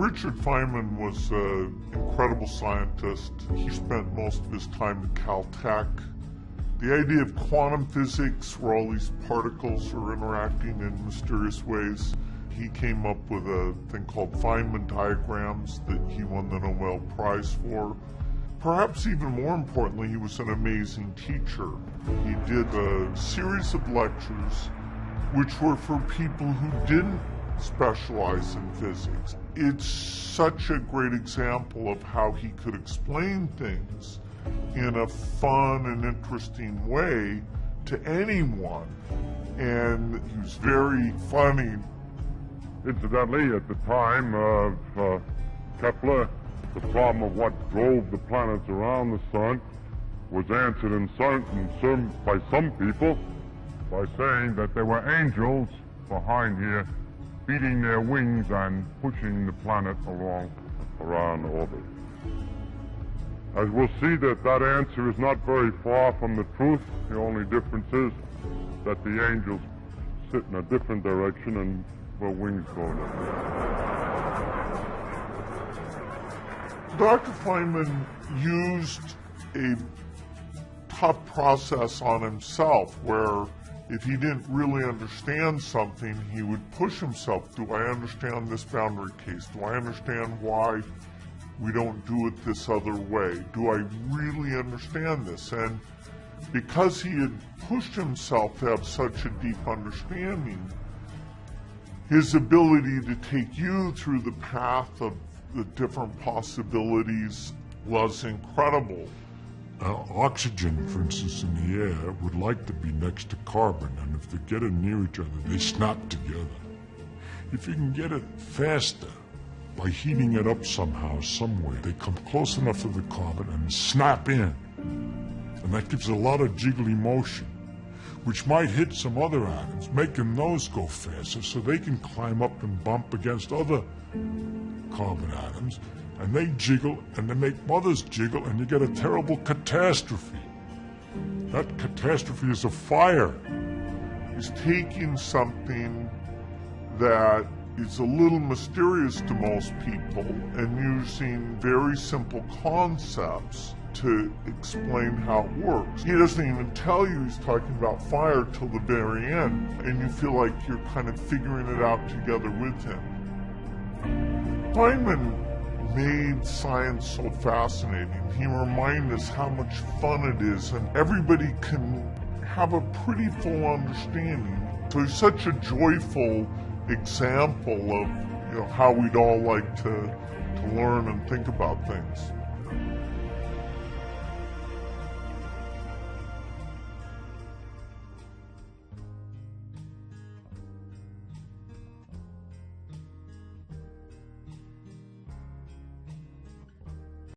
Richard Feynman was an incredible scientist. He spent most of his time at Caltech. The idea of quantum physics, where all these particles are interacting in mysterious ways, he came up with a thing called Feynman diagrams that he won the Nobel Prize for. Perhaps even more importantly, he was an amazing teacher. He did a series of lectures which were for people who didn't specialize in physics. It's such a great example of how he could explain things in a fun and interesting way to anyone. And he was very funny. Incidentally, at the time of Kepler, the problem of what drove the planets around the sun was answered by some people by saying that there were angels behind here beating their wings and pushing the planet along around orbit. As we'll see, that answer is not very far from the truth. The only difference is that the angels sit in a different direction and their wings go in a Dr. Feynman used a tough process on himself where if he didn't really understand something, he would push himself. Do I understand this boundary case? Do I understand why we don't do it this other way? Do I really understand this? And because he had pushed himself to have such a deep understanding, his ability to take you through the path of the different possibilities was incredible. Oxygen, for instance, in the air would like to be next to carbon, and if they get it near each other, they snap together. If you can get it faster by heating it up somehow, some way, they come close enough to the carbon and snap in. And that gives a lot of jiggly motion, which might hit some other atoms, making those go faster so they can climb up and bump against other carbon atoms, and they jiggle, and they make others jiggle, and you get a terrible catastrophe. That catastrophe is a fire. He's taking something that is a little mysterious to most people and using very simple concepts to explain how it works. He doesn't even tell you he's talking about fire till the very end, and you feel like you're kind of figuring it out together with him. Feynman made science so fascinating. He reminded us how much fun it is, and everybody can have a pretty full understanding. So he's such a joyful example of how we'd all like to learn and think about things.